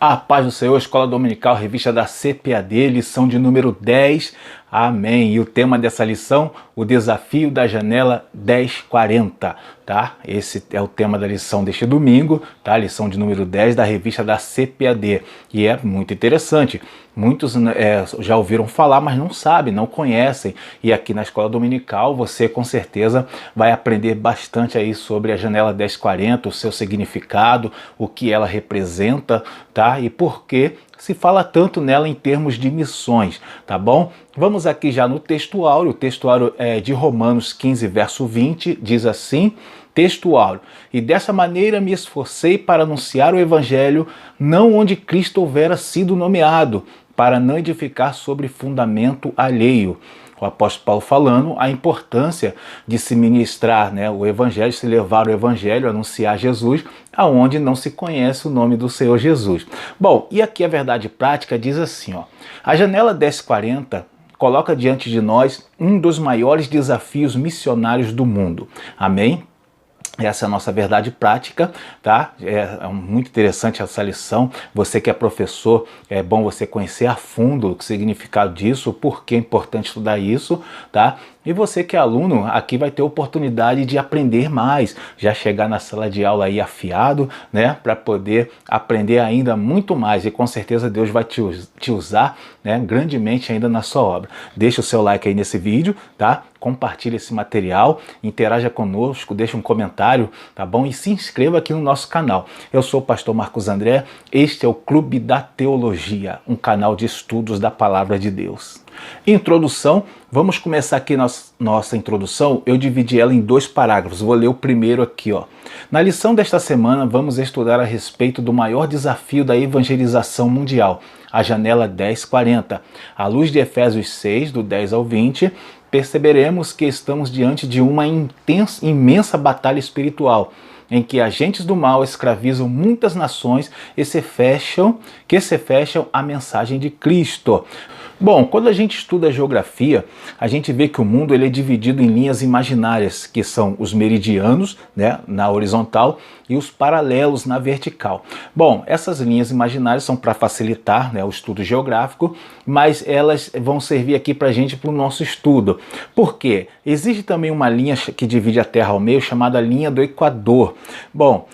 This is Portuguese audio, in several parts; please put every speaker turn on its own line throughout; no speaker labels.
A paz do Senhor, Escola Dominical, revista da CPAD, lição de número 10. Amém. E o tema dessa lição, o desafio da janela 1040, tá? Esse é o tema da lição deste domingo, tá? Lição de número 10 da revista da CPAD. E é muito interessante. Muitos já ouviram falar, mas não sabem, não conhecem. E aqui na Escola Dominical você com certeza vai aprender bastante aí sobre a janela 1040, o seu significado, o que ela representa, tá? E por que se fala tanto nela em termos de missões, tá bom? Vamos aqui já no texto áureo. O texto áureo é de Romanos 15, verso 20, diz assim, texto áureo: e dessa maneira me esforcei para anunciar o evangelho, não onde Cristo houvera sido nomeado, para não edificar sobre fundamento alheio. O apóstolo Paulo falando a importância de se ministrar, né, o evangelho, se levar o evangelho, anunciar Jesus, aonde não se conhece o nome do Senhor Jesus. Bom, e aqui a verdade prática diz assim, ó: a janela 1040 coloca diante de nós um dos maiores desafios missionários do mundo. Amém? Essa é a nossa verdade prática, tá? É muito interessante essa lição. Você que é professor, é bom você conhecer a fundo o significado disso, o porquê é importante estudar isso, tá? E você que é aluno, aqui vai ter oportunidade de aprender mais, já chegar na sala de aula aí afiado, né? Para poder aprender ainda muito mais, e com certeza Deus vai te usar, né, grandemente ainda na sua obra. Deixa o seu like aí nesse vídeo, tá? Compartilhe esse material, interaja conosco, deixa um comentário, tá bom? E se inscreva aqui no nosso canal. Eu sou o pastor Marcos André, este é o Clube da Teologia, um canal de estudos da Palavra de Deus. Introdução, vamos começar aqui nossa introdução. Eu dividi ela em 2 parágrafos, vou ler o primeiro aqui, ó. Na lição desta semana vamos estudar a respeito do maior desafio da evangelização mundial, a janela 1040. À luz de Efésios 6, do 10 ao 20, perceberemos que estamos diante de uma imensa batalha espiritual, em que agentes do mal escravizam muitas nações que se fecham à mensagem de Cristo. Bom, quando a gente estuda geografia, a gente vê que o mundo ele é dividido em linhas imaginárias, que são os meridianos, né, na horizontal, e os paralelos na vertical. Bom, essas linhas imaginárias são para facilitar, né, o estudo geográfico, mas elas vão servir aqui para a gente, para o nosso estudo. Por quê? Existe também uma linha que divide a Terra ao meio, chamada linha do Equador. Bom,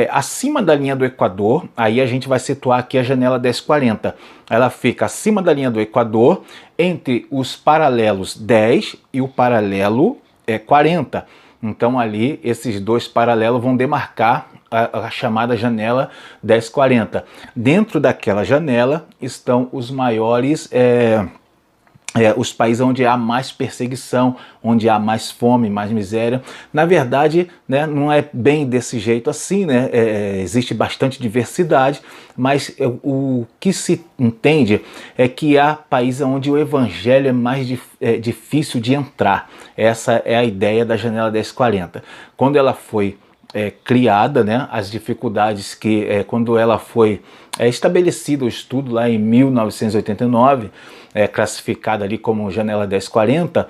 acima da linha do Equador, aí a gente vai situar aqui a janela 1040. Ela fica acima da linha do Equador, entre os paralelos 10 e o paralelo 40. Então ali, esses 2 paralelos vão demarcar a chamada janela 1040. Dentro daquela janela estão os maiores... os países onde há mais perseguição, onde há mais fome, mais miséria. Na verdade, né, não é bem desse jeito assim, né? Existe bastante diversidade, mas o que se entende é que há países onde o evangelho é mais difícil de entrar. Essa é a ideia da janela 1040. Quando ela foi criada, né, as dificuldades que, quando ela foi estabelecido o estudo lá em 1989, classificada ali como janela 1040,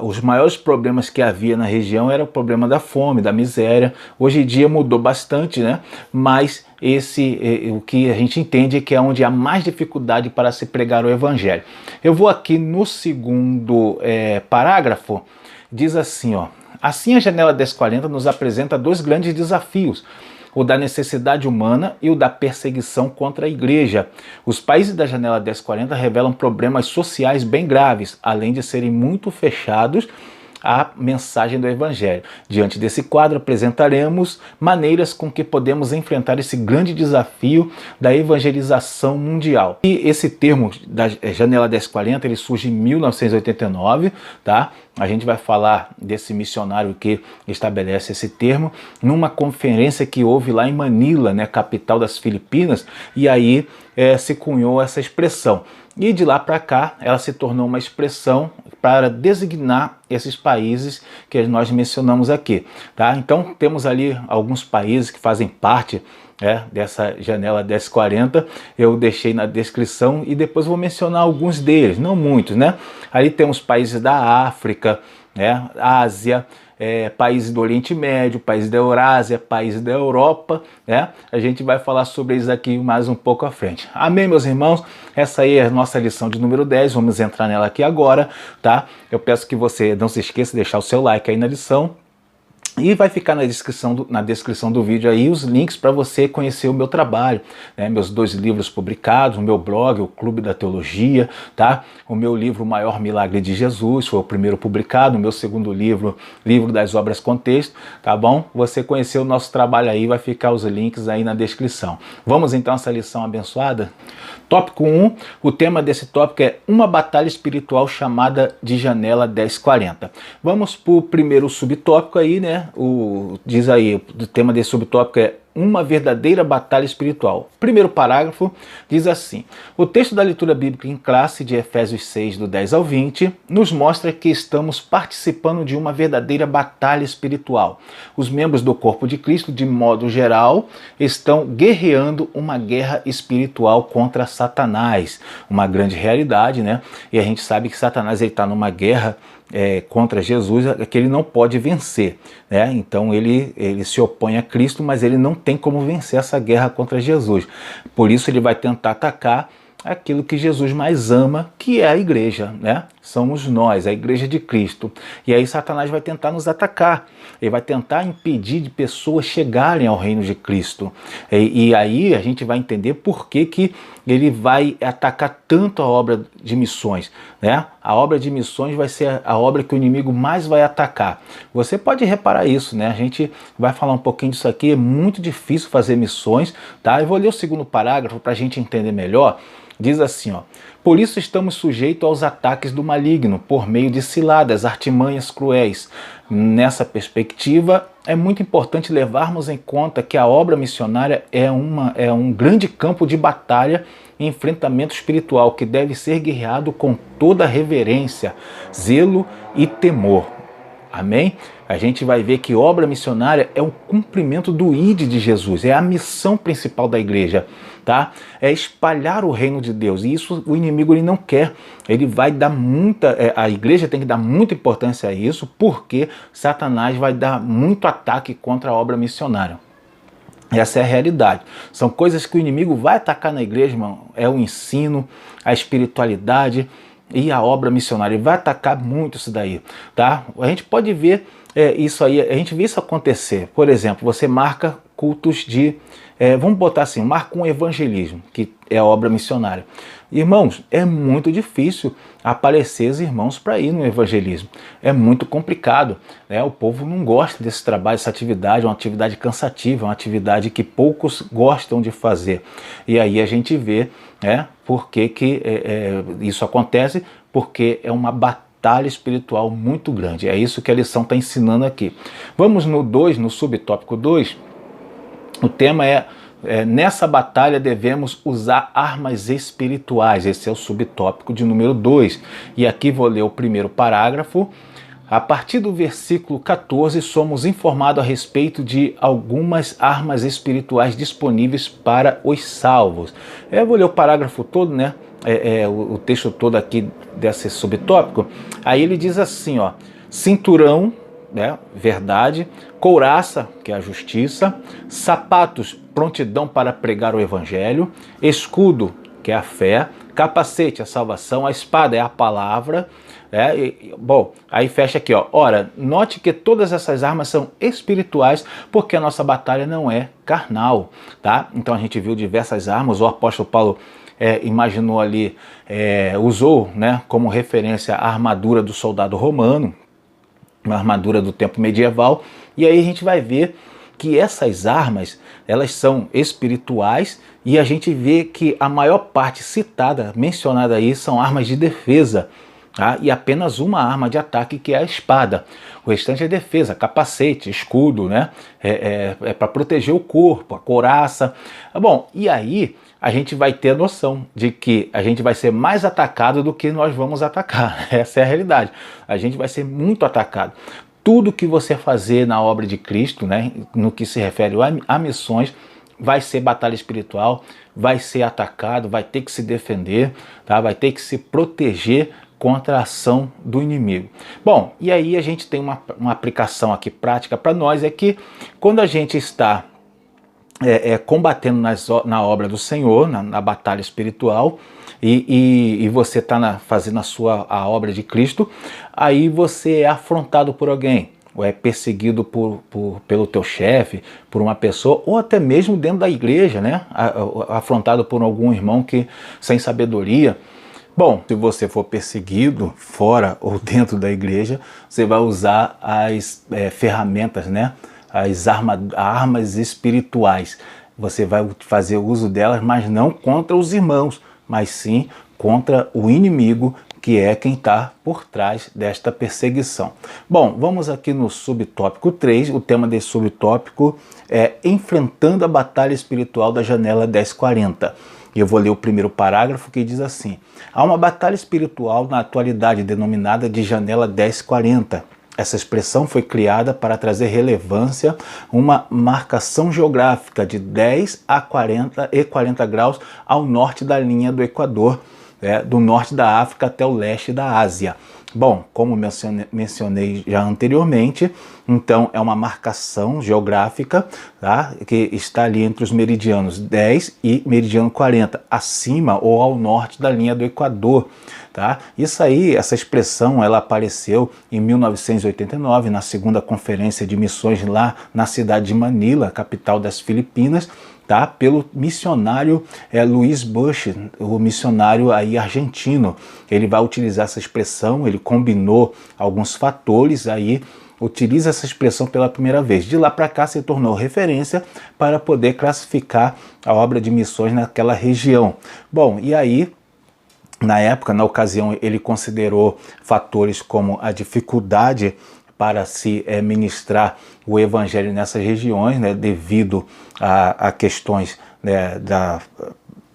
os maiores problemas que havia na região era o problema da fome, da miséria. Hoje em dia mudou bastante, né? Mas o que a gente entende é que é onde há mais dificuldade para se pregar o evangelho. Eu vou aqui no segundo parágrafo, diz assim, ó: assim a janela 1040 nos apresenta 2 grandes desafios, o da necessidade humana e o da perseguição contra a igreja. Os países da janela 1040 revelam problemas sociais bem graves, além de serem muito fechados à mensagem do evangelho. Diante desse quadro apresentaremos maneiras com que podemos enfrentar esse grande desafio da evangelização mundial. E esse termo da janela 1040, ele surge em 1989, tá? A gente vai falar desse missionário que estabelece esse termo numa conferência que houve lá em Manila, né, capital das Filipinas, e aí se cunhou essa expressão. E de lá para cá ela se tornou uma expressão para designar esses países que nós mencionamos aqui, tá? Então temos ali alguns países que fazem parte dessa janela 1040, eu deixei na descrição e depois vou mencionar alguns deles, não muitos, né? Ali temos países da África, Ásia, países do Oriente Médio, países da Eurásia, países da Europa, né? A gente vai falar sobre eles aqui mais um pouco à frente. Amém, meus irmãos? Essa aí é a nossa lição de número 10, vamos entrar nela aqui agora, tá? Eu peço que você não se esqueça de deixar o seu like aí na lição. E vai ficar na descrição do vídeo aí os links para você conhecer o meu trabalho, né? Meus 2 livros publicados, o meu blog, o Clube da Teologia, tá? O meu livro O Maior Milagre de Jesus, foi o primeiro publicado, o meu segundo livro, Livro das Obras Contexto, tá bom? Você conhecer o nosso trabalho aí, vai ficar os links aí na descrição. Vamos então a essa lição abençoada? Tópico 1, o tema desse tópico é uma batalha espiritual chamada de janela 1040. Vamos para o primeiro subtópico aí, né? Diz aí, o tema desse subtópico é uma verdadeira batalha espiritual. Primeiro parágrafo diz assim: o texto da leitura bíblica em classe de Efésios 6, do 10 ao 20, nos mostra que estamos participando de uma verdadeira batalha espiritual. Os membros do corpo de Cristo, de modo geral, estão guerreando uma guerra espiritual contra Satanás. Uma grande realidade, né? E a gente sabe que Satanás está numa guerra contra Jesus, que ele não pode vencer, né? Então ele se opõe a Cristo, mas ele não tem como vencer essa guerra contra Jesus. Por isso ele vai tentar atacar aquilo que Jesus mais ama, que é a igreja, né? Somos nós, a igreja de Cristo. E aí Satanás vai tentar nos atacar. Ele vai tentar impedir de pessoas chegarem ao reino de Cristo. E aí a gente vai entender por que ele vai atacar tanto a obra de missões, né? A obra de missões vai ser a obra que o inimigo mais vai atacar. Você pode reparar isso, né? A gente vai falar um pouquinho disso aqui. É muito difícil fazer missões, tá? Eu vou ler o segundo parágrafo para a gente entender melhor. Diz assim, ó: por isso estamos sujeitos aos ataques do maligno, por meio de ciladas, artimanhas cruéis. Nessa perspectiva, é muito importante levarmos em conta que a obra missionária é um grande campo de batalha e enfrentamento espiritual que deve ser guerreado com toda reverência, zelo e temor. Amém? A gente vai ver que obra missionária é o cumprimento do ID de Jesus, é a missão principal da igreja, tá? É espalhar o reino de Deus, e isso o inimigo ele não quer. Ele vai dar a igreja tem que dar muita importância a isso, porque Satanás vai dar muito ataque contra a obra missionária. Essa é a realidade. São coisas que o inimigo vai atacar na igreja, irmão. É o ensino, a espiritualidade e a obra missionária. Ele vai atacar muito isso daí, tá? A gente pode ver isso aí, a gente vê isso acontecer. Por exemplo, você marca cultos de, vamos botar assim, marca um evangelismo, que é a obra missionária. Irmãos, é muito difícil aparecer os irmãos para ir no evangelismo. É muito complicado, né? O povo não gosta desse trabalho, dessa atividade, é uma atividade cansativa, é uma atividade que poucos gostam de fazer. E aí a gente vê, né, por que isso acontece, porque é uma batalha espiritual muito grande. É isso que a lição está ensinando aqui. Vamos no 2, no subtópico 2, o tema é nessa batalha devemos usar armas espirituais. Esse é o subtópico de número 2. E aqui vou ler o primeiro parágrafo. A partir do versículo 14, somos informados a respeito de algumas armas espirituais disponíveis para os salvos. Eu vou ler o parágrafo todo, né? O texto todo aqui desse subtópico. Aí ele diz assim, ó: cinturão, né, verdade, couraça, que é a justiça, sapatos, prontidão para pregar o evangelho, escudo, que é a fé, capacete, a salvação, a espada é a palavra. Bom, aí fecha aqui, ó. Ora, note que todas essas armas são espirituais, porque a nossa batalha não é carnal, tá? Então a gente viu diversas armas. O apóstolo Paulo imaginou ali, usou, né, como referência a armadura do soldado romano, uma armadura do tempo medieval. E aí a gente vai ver que essas armas, elas são espirituais, e a gente vê que a maior parte citada, mencionada aí, são armas de defesa, tá? E apenas uma arma de ataque, que é a espada. O restante é defesa, capacete, escudo, né? É para proteger o corpo, a couraça. Bom, e aí a gente vai ter a noção de que a gente vai ser mais atacado do que nós vamos atacar. Essa é a realidade. A gente vai ser muito atacado. Tudo que você fazer na obra de Cristo, né, no que se refere a missões, vai ser batalha espiritual, vai ser atacado, vai ter que se defender, tá? Vai ter que se proteger contra a ação do inimigo. Bom, e aí a gente tem uma aplicação aqui prática para nós, é que quando a gente está combatendo na obra do Senhor, na batalha espiritual, e você está fazendo a obra de Cristo, aí você é afrontado por alguém, ou é perseguido pelo teu chefe, por uma pessoa, ou até mesmo dentro da igreja, né? Afrontado por algum irmão que sem sabedoria. Bom, se você for perseguido fora ou dentro da igreja, você vai usar as ferramentas, né? As armas espirituais. Você vai fazer uso delas, mas não contra os irmãos, mas sim contra o inimigo, que é quem está por trás desta perseguição. Bom, vamos aqui no subtópico 3, o tema desse subtópico é Enfrentando a Batalha Espiritual da Janela 1040. E eu vou ler o primeiro parágrafo que diz assim: há uma batalha espiritual na atualidade denominada de Janela 1040. Essa expressão foi criada para trazer relevância uma marcação geográfica de 10 a 40 graus ao norte da linha do Equador, do norte da África até o leste da Ásia. Bom, como mencionei já anteriormente, então é uma marcação geográfica, tá, que está ali entre os meridianos 10 e meridiano 40, acima ou ao norte da linha do Equador. Tá? Isso aí, essa expressão, ela apareceu em 1989, na segunda conferência de missões lá na cidade de Manila, capital das Filipinas, tá? Pelo missionário Luiz Bush, o missionário aí argentino. Ele vai utilizar essa expressão, ele combinou alguns fatores aí, utiliza essa expressão pela primeira vez. De lá para cá se tornou referência para poder classificar a obra de missões naquela região. Bom, e aí, na época, na ocasião, ele considerou fatores como a dificuldade para se ministrar o evangelho nessas regiões, né, devido a questões, né,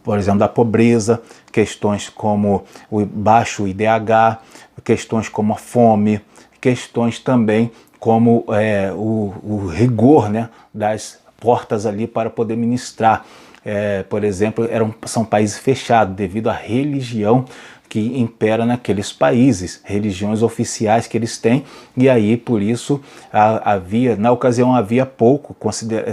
por exemplo, da pobreza, questões como o baixo IDH, questões como a fome, questões também como o rigor, né, das portas ali para poder ministrar. Por exemplo, são países fechados devido à religião que impera naqueles países, religiões oficiais que eles têm, e aí por isso na ocasião havia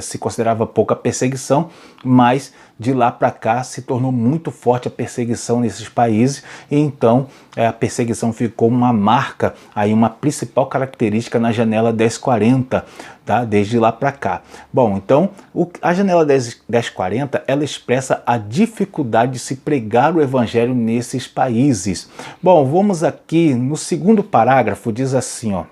se considerava pouca perseguição, mas de lá para cá se tornou muito forte a perseguição nesses países, e então a perseguição ficou uma marca, aí uma principal característica na janela 1040, tá? Desde lá para cá. Bom, então a janela 1040, ela expressa a dificuldade de se pregar o evangelho nesses países. Bom, vamos aqui no segundo parágrafo, diz assim, ó: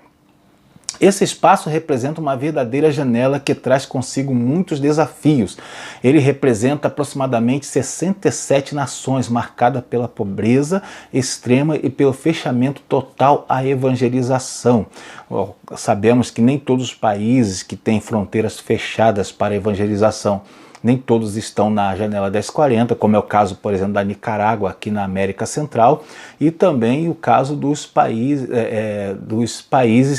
esse espaço representa uma verdadeira janela que traz consigo muitos desafios. Ele representa aproximadamente 67 nações, marcada pela pobreza extrema e pelo fechamento total à evangelização. Sabemos que nem todos os países que têm fronteiras fechadas para a evangelização, nem todos estão na janela 1040, como é o caso, por exemplo, da Nicarágua, aqui na América Central, e também o caso dos países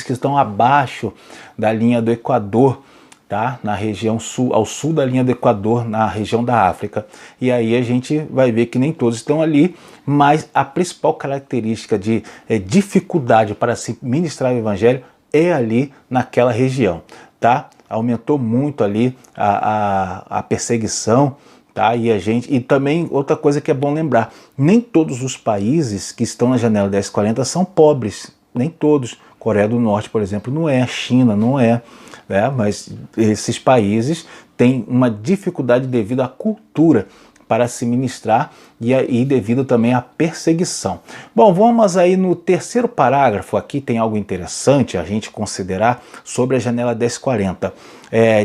que estão abaixo da linha do Equador, tá? Na região sul, ao sul da linha do Equador, na região da África. E aí a gente vai ver que nem todos estão ali, mas a principal característica de dificuldade para se ministrar o evangelho é ali naquela região, tá? Aumentou muito ali a perseguição, tá? E também outra coisa que é bom lembrar, nem todos os países que estão na janela 1040 são pobres, nem todos. Coreia do Norte, por exemplo, não é, a China não é, né? Mas esses países têm uma dificuldade devido à cultura para se ministrar e devido também à perseguição. Bom, vamos aí no terceiro parágrafo. Aqui tem algo interessante a gente considerar sobre a janela 1040.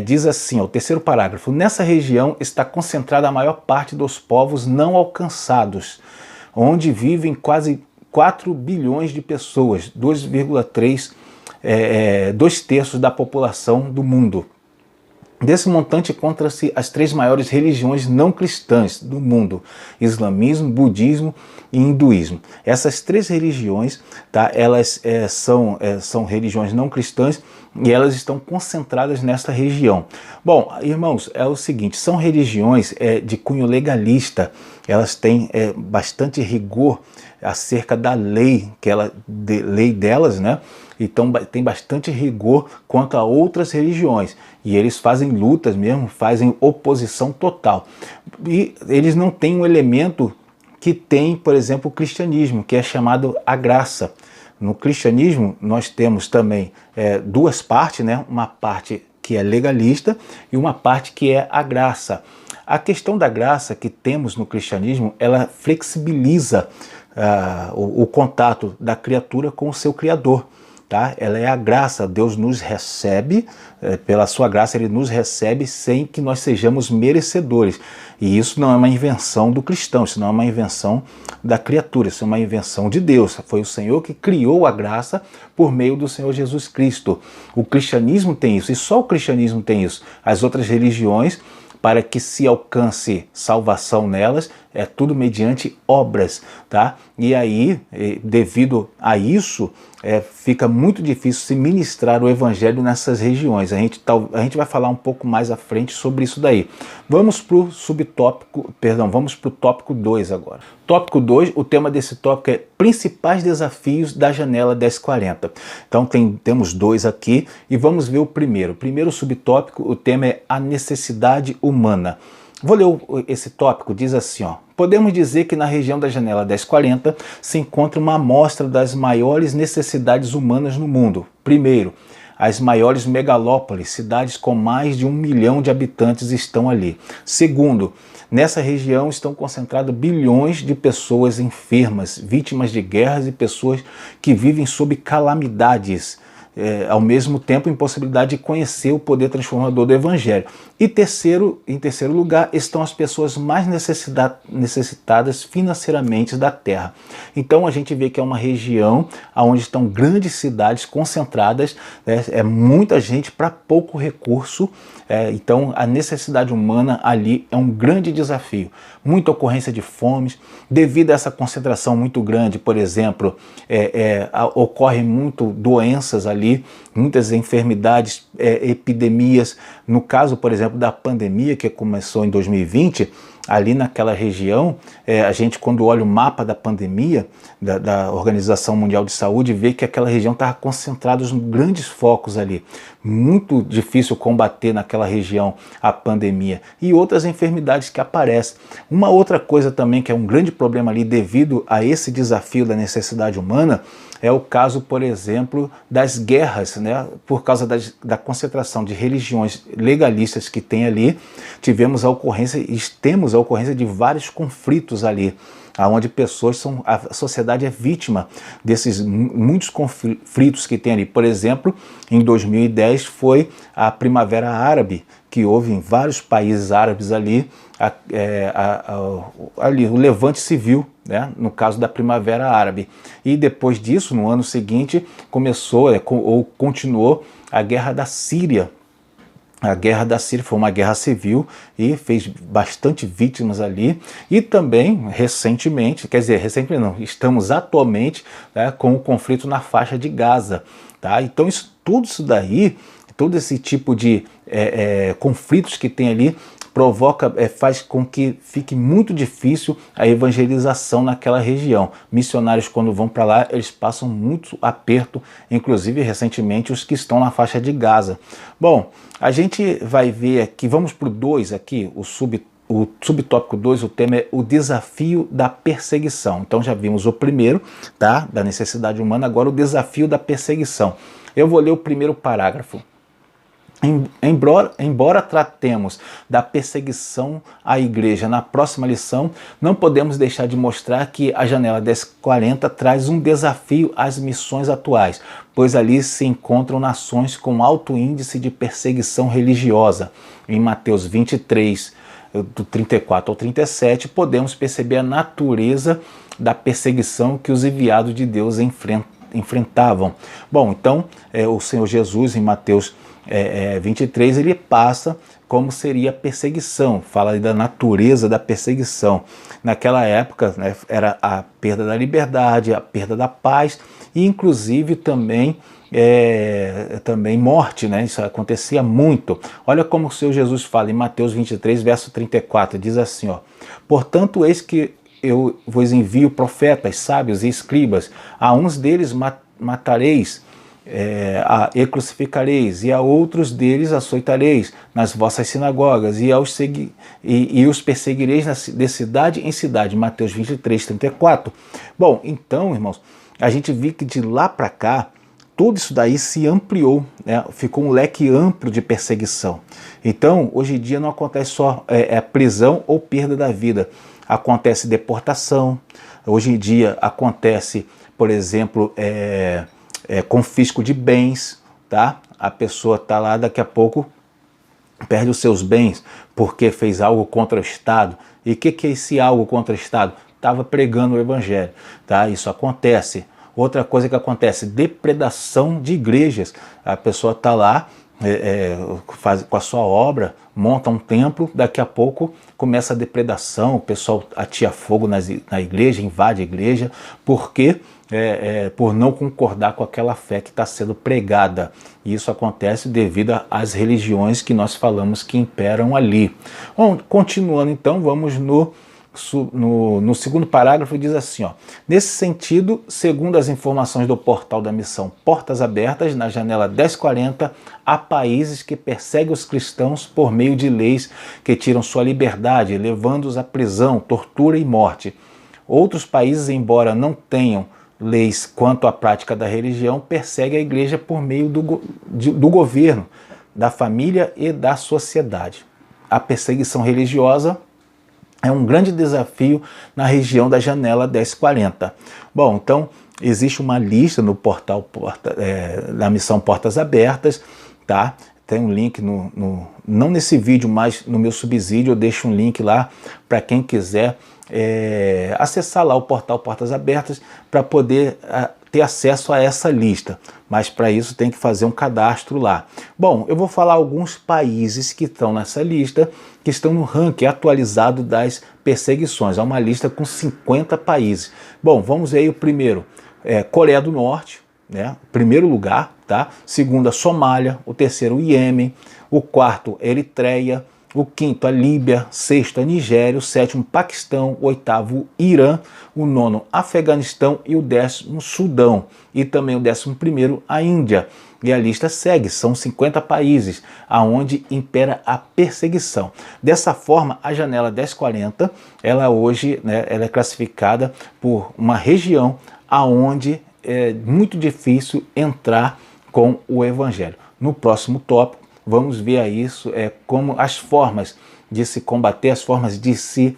Diz assim, o terceiro parágrafo: nessa região está concentrada a maior parte dos povos não alcançados, onde vivem quase 4 bilhões de pessoas, 2,3, 2/3 da população do mundo. Desse montante encontram-se as 3 maiores religiões não cristãs do mundo: islamismo, budismo e hinduísmo. Essas 3 religiões, tá, elas são religiões não cristãs, e elas estão concentradas nesta região. Bom, irmãos, é o seguinte, são religiões de cunho legalista, elas têm bastante rigor acerca da lei, lei delas, né? Então tem bastante rigor quanto a outras religiões, e eles fazem lutas mesmo, fazem oposição total. E eles não têm um elemento que tem, por exemplo, o cristianismo, que é chamado a graça. No cristianismo nós temos também duas partes, né? Uma parte que é legalista e uma parte que é a graça. A questão da graça que temos no cristianismo, ela flexibiliza o contato da criatura com o seu Criador. Tá? Ela é a graça, Deus nos recebe, pela sua graça Ele nos recebe sem que nós sejamos merecedores. E isso não é uma invenção do cristão, isso não é uma invenção da criatura, isso é uma invenção de Deus. Foi o Senhor que criou a graça por meio do Senhor Jesus Cristo. O cristianismo tem isso, e só o cristianismo tem isso. As outras religiões, para que se alcance salvação nelas, é tudo mediante obras, tá? E aí, devido a isso, fica muito difícil se ministrar o evangelho nessas regiões. A gente vai falar um pouco mais à frente sobre isso daí. Vamos para o subtópico, perdão, vamos para o tópico 2 agora. Tópico 2, o tema desse tópico é principais desafios da janela 1040. Então temos dois aqui e vamos ver o primeiro. O primeiro subtópico, o tema é a necessidade humana. Vou ler esse tópico, diz assim, ó. Podemos dizer que na região da janela 1040 se encontra uma amostra das maiores necessidades humanas no mundo. Primeiro, as maiores megalópolis, cidades com mais de 1 milhão de habitantes estão ali. Segundo, nessa região estão concentradas bilhões de pessoas enfermas, vítimas de guerras e pessoas que vivem sob calamidades. Ao mesmo tempo, impossibilidade de conhecer o poder transformador do Evangelho. E em terceiro lugar, estão as pessoas mais necessitadas financeiramente da terra. Então a gente vê que é uma região onde estão grandes cidades concentradas, é muita gente para pouco recurso, então a necessidade humana ali é um grande desafio. Muita ocorrência de fomes, devido a essa concentração muito grande, por exemplo, ocorrem muito doenças ali, muitas enfermidades, epidemias. No caso, por exemplo, da pandemia que começou em 2020, ali naquela região, a gente quando olha o mapa da pandemia, da Organização Mundial de Saúde, vê que aquela região estava concentrada em grandes focos ali. Muito difícil combater naquela região a pandemia e outras enfermidades que aparecem. Uma outra coisa também que é um grande problema ali devido a esse desafio da necessidade humana é o caso, por exemplo, das guerras, né? Por causa da concentração de religiões legalistas que tem ali, temos a ocorrência de vários conflitos ali, onde a sociedade é vítima desses muitos conflitos que tem ali. Por exemplo, em 2010 foi a Primavera Árabe, que houve em vários países árabes ali, o levante civil, né, no caso da Primavera Árabe. E depois disso, no ano seguinte, continuou a Guerra da Síria. A Guerra da Síria foi uma guerra civil e fez bastante vítimas ali. E também, recentemente não, estamos atualmente, né, com o conflito na faixa de Gaza. Tá? Então tudo isso daí, todo esse tipo de conflitos que tem ali, faz com que fique muito difícil a evangelização naquela região. Missionários, quando vão para lá, eles passam muito aperto, inclusive recentemente os que estão na faixa de Gaza. Bom, a gente vai ver aqui, vamos para o 2 aqui, o subtópico 2, o tema é o desafio da perseguição. Então já vimos o primeiro, tá, da necessidade humana, agora o desafio da perseguição. Eu vou ler o primeiro parágrafo. Embora tratemos da perseguição à igreja na próxima lição, não podemos deixar de mostrar que a janela 1040 traz um desafio às missões atuais, pois ali se encontram nações com alto índice de perseguição religiosa. Em Mateus 23, do 34 ao 37, podemos perceber a natureza da perseguição que os enviados de Deus enfrentavam. Bom, então o Senhor Jesus em Mateus 23, ele passa como seria a perseguição, fala da natureza da perseguição. Naquela época, né, era a perda da liberdade, a perda da paz e inclusive também também morte, né? Isso acontecia muito. Olha como o Senhor Jesus fala em Mateus 23, verso 34, diz assim, ó: portanto, eis que eu vos envio profetas, sábios e escribas, a uns deles matareis, e crucificareis, e a outros deles açoitareis nas vossas sinagogas, e os perseguireis de cidade em cidade. Mateus 23, 34. Bom, então, irmãos, a gente viu que de lá para cá, tudo isso daí se ampliou, né? Ficou um leque amplo de perseguição. Então, hoje em dia não acontece só prisão ou perda da vida, acontece deportação, hoje em dia acontece, por exemplo, confisco de bens, tá? A pessoa está lá, daqui a pouco perde os seus bens porque fez algo contra o Estado. E o que é esse algo contra o Estado? Estava pregando o Evangelho, tá? Isso acontece. Outra coisa que acontece, depredação de igrejas. A pessoa está lá, faz com a sua obra, monta um templo, daqui a pouco começa a depredação, o pessoal atia fogo na igreja, invade a igreja, porque por não concordar com aquela fé que está sendo pregada. E isso acontece devido às religiões que nós falamos que imperam ali. Bom, continuando então, vamos no segundo parágrafo, diz assim, ó: nesse sentido, segundo as informações do portal da missão Portas Abertas, na janela 1040, há países que perseguem os cristãos por meio de leis que tiram sua liberdade, levando-os à prisão, tortura e morte. Outros países, embora não tenham leis quanto à prática da religião, perseguem a igreja por meio do governo, da família e da sociedade. A perseguição religiosa é um grande desafio na região da janela 1040. Bom, então existe uma lista no portal da missão Portas Abertas, tá? Tem um link, não nesse vídeo, mas no meu subsídio eu deixo um link lá para quem quiser acessar lá o portal Portas Abertas para poder ter acesso a essa lista, mas para isso tem que fazer um cadastro lá. Bom, eu vou falar alguns países que estão nessa lista, que estão no ranking atualizado das perseguições. É uma lista com 50 países. Bom, vamos ver aí o primeiro, Coreia do Norte, né? Primeiro lugar, tá? Segundo, a Somália. O terceiro, o Iêmen. O quarto, Eritreia. O quinto, a Líbia. Sexto, a Nigéria. O sétimo, Paquistão. O oitavo, Irã. O nono, Afeganistão. E o 10º, Sudão. E também o 11º, a Índia. E a lista segue, são 50 países aonde impera a perseguição. Dessa forma, a janela 1040, ela hoje, né, ela é classificada por uma região aonde é muito difícil entrar com o Evangelho. No próximo tópico, vamos ver aí isso, como as formas de se combater, as formas de se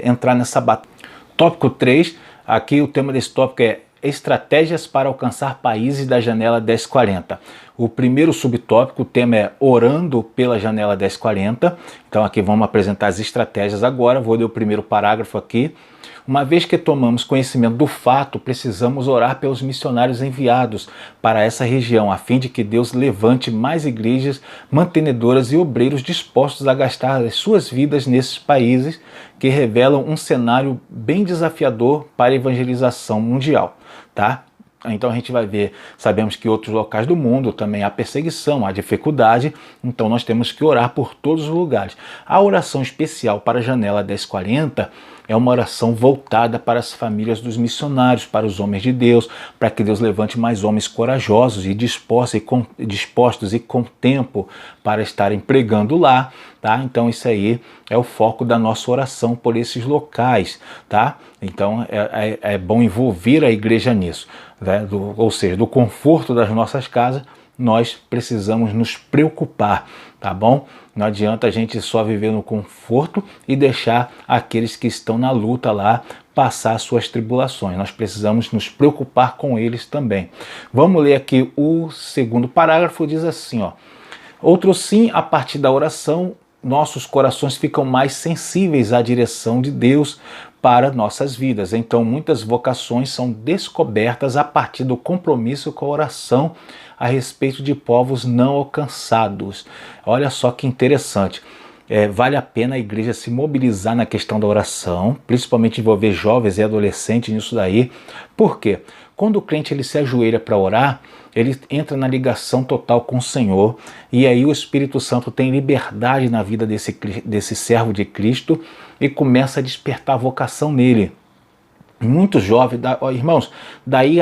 entrar nessa batalha. Tópico 3, aqui o tema desse tópico é estratégias para alcançar países da janela 1040. O primeiro subtópico, o tema é orando pela janela 1040. Então aqui vamos apresentar as estratégias agora. Vou ler o primeiro parágrafo aqui. Uma vez que tomamos conhecimento do fato, precisamos orar pelos missionários enviados para essa região, a fim de que Deus levante mais igrejas mantenedoras e obreiros dispostos a gastar as suas vidas nesses países que revelam um cenário bem desafiador para a evangelização mundial, tá? Então a gente vai ver, sabemos que em outros locais do mundo também há perseguição, há dificuldade, então nós temos que orar por todos os lugares. A oração especial para a janela 1040 é uma oração voltada para as famílias dos missionários, para os homens de Deus, para que Deus levante mais homens corajosos e dispostos e com tempo para estarem pregando lá, tá? Então isso aí é o foco da nossa oração por esses locais, tá? Então é bom envolver a igreja nisso, né? Ou seja, do conforto das nossas casas, nós precisamos nos preocupar, tá bom? Não adianta a gente só viver no conforto e deixar aqueles que estão na luta lá passar suas tribulações. Nós precisamos nos preocupar com eles também. Vamos ler aqui o segundo parágrafo, diz assim, ó: outro sim, a partir da oração, nossos corações ficam mais sensíveis à direção de Deus para nossas vidas. Então, muitas vocações são descobertas a partir do compromisso com a oração a respeito de povos não alcançados. Olha só que interessante. vale a pena a igreja se mobilizar na questão da oração, principalmente envolver jovens e adolescentes nisso daí. Por quê? Quando o crente ele se ajoelha para orar, ele entra na ligação total com o Senhor, e aí o Espírito Santo tem liberdade na vida desse servo de Cristo e começa a despertar a vocação nele. Muitos jovens, irmãos, daí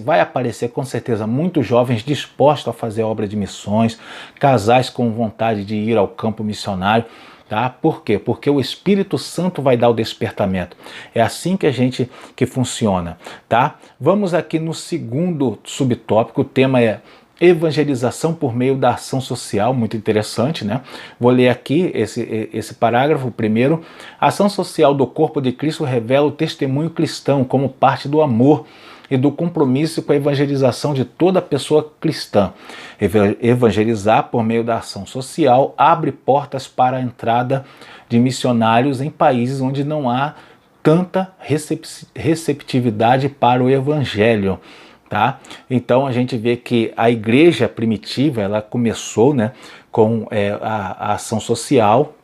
vai aparecer com certeza muitos jovens dispostos a fazer obra de missões, casais com vontade de ir ao campo missionário, tá? Por quê? Porque o Espírito Santo vai dar o despertamento. É assim que funciona, tá? Vamos aqui no segundo subtópico, o tema é evangelização por meio da ação social, muito interessante, né? Vou ler aqui esse parágrafo primeiro. A ação social do corpo de Cristo revela o testemunho cristão como parte do amor e do compromisso com a evangelização de toda pessoa cristã. Evangelizar por meio da ação social abre portas para a entrada de missionários em países onde não há tanta receptividade para o evangelho. Tá? Então a gente vê que a igreja primitiva ela começou, né, com a ação social.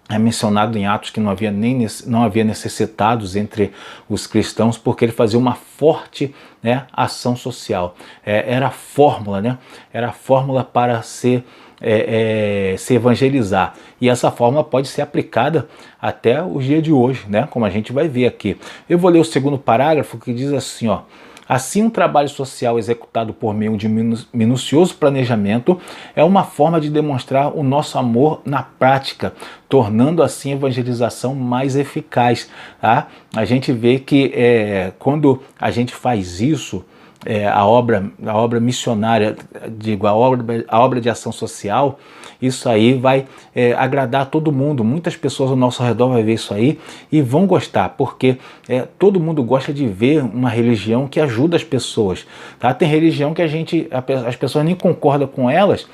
É mencionado em Atos que não havia necessitados entre os cristãos, porque ele fazia uma forte, né, ação social. Era a fórmula, né? Era a fórmula para se evangelizar. E essa fórmula pode ser aplicada até o dia de hoje, né? Como a gente vai ver aqui. Eu vou ler o segundo parágrafo que diz assim, ó. Assim, um trabalho social executado por meio de minucioso planejamento é uma forma de demonstrar o nosso amor na prática, tornando assim a evangelização mais eficaz. Tá? A gente vê que quando a gente faz isso, a obra missionária, digo, a obra de ação social, isso aí vai agradar todo mundo. Muitas pessoas ao nosso redor vão ver isso aí e vão gostar, porque todo mundo gosta de ver uma religião que ajuda as pessoas. Tá? Tem religião que as pessoas nem concordam com elas,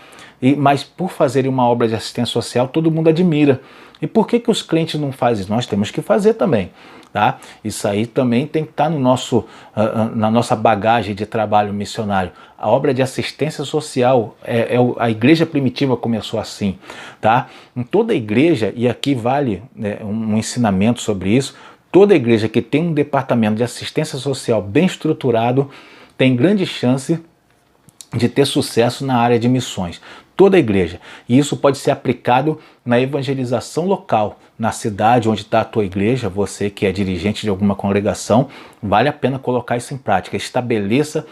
mas por fazerem uma obra de assistência social, todo mundo admira. E por que os crentes não fazem? Nós temos que fazer também. Tá? Isso aí também tem que estar na nossa bagagem de trabalho missionário. A obra de assistência social, a igreja primitiva começou assim. Tá? Em toda igreja, e aqui vale um ensinamento sobre isso, toda igreja que tem um departamento de assistência social bem estruturado tem grande chance de ter sucesso na área de missões. Toda a igreja. E isso pode ser aplicado na evangelização local, na cidade onde está a tua igreja, você que é dirigente de alguma congregação, vale a pena colocar isso em prática. Estabeleça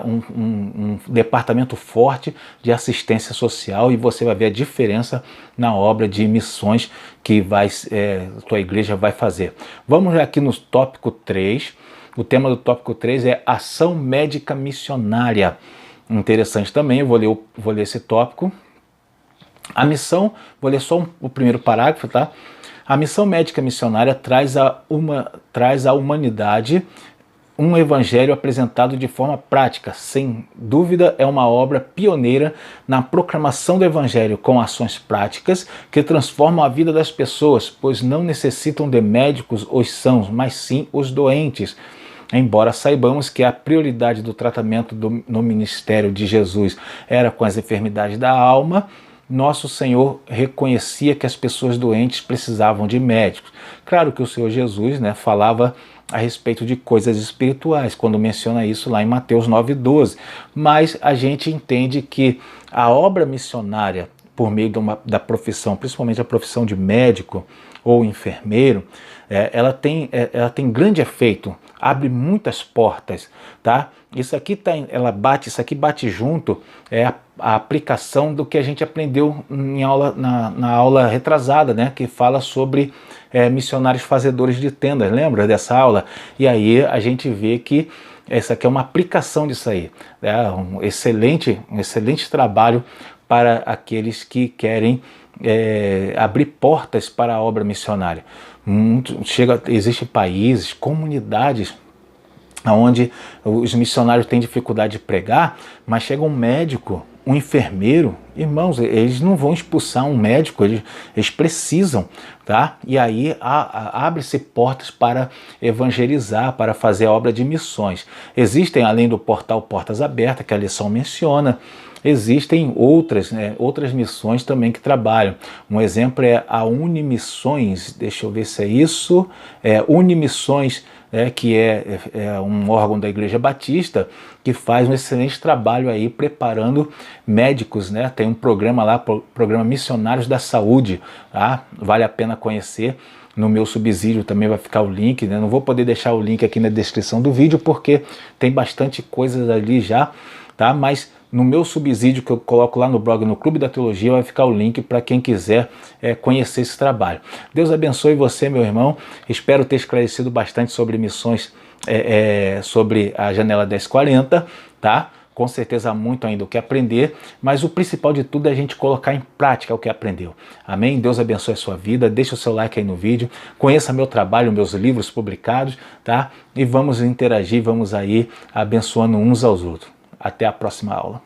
um departamento forte de assistência social e você vai ver a diferença na obra de missões que a tua igreja vai fazer. Vamos aqui no tópico 3. O tema do tópico 3 é ação médica missionária. Interessante também, eu vou ler esse tópico. A missão, vou ler só o primeiro parágrafo, tá? A missão médica missionária traz à humanidade um evangelho apresentado de forma prática. Sem dúvida, é uma obra pioneira na proclamação do evangelho com ações práticas que transformam a vida das pessoas, pois não necessitam de médicos os sãos, mas sim os doentes. Embora saibamos que a prioridade do tratamento no ministério de Jesus era com as enfermidades da alma, nosso Senhor reconhecia que as pessoas doentes precisavam de médicos. Claro que o Senhor Jesus, né, falava a respeito de coisas espirituais, quando menciona isso lá em Mateus 9,12. Mas a gente entende que a obra missionária, por meio da profissão, principalmente a profissão de médico ou enfermeiro, ela tem grande efeito, abre muitas portas, tá? Isso aqui bate junto a aplicação do que a gente aprendeu na aula retrasada, né? Que fala sobre missionários fazedores de tendas, lembra dessa aula? E aí a gente vê que essa aqui é uma aplicação disso aí, um excelente trabalho para aqueles que querem abrir portas para a obra missionária. Existem países, comunidades onde os missionários têm dificuldade de pregar, mas chega um médico, um enfermeiro, irmãos, eles não vão expulsar um médico, eles precisam, tá? E aí abre-se portas para evangelizar, para fazer a obra de missões. Existem, além do portal Portas Abertas, que a lição menciona, existem outras, né, outras missões também que trabalham. Um exemplo é a Unimissões, deixa eu ver se é isso, Unimissões, que é um órgão da Igreja Batista, que faz um excelente trabalho aí preparando médicos, né? Tem um programa lá, programa Missionários da Saúde, tá? Vale a pena conhecer. No meu subsídio também vai ficar o link, né? Não vou poder deixar o link aqui na descrição do vídeo porque tem bastante coisas ali já, tá? Mas no meu subsídio que eu coloco lá no blog, no Clube da Teologia, vai ficar o link para quem quiser conhecer esse trabalho. Deus abençoe você, meu irmão. Espero ter esclarecido bastante sobre missões, sobre a Janela 1040, tá? Com certeza há muito ainda o que aprender, mas o principal de tudo é a gente colocar em prática o que aprendeu. Amém? Deus abençoe a sua vida, deixa o seu like aí no vídeo, conheça meu trabalho, meus livros publicados, tá? E vamos interagir, vamos aí abençoando uns aos outros. Até a próxima aula.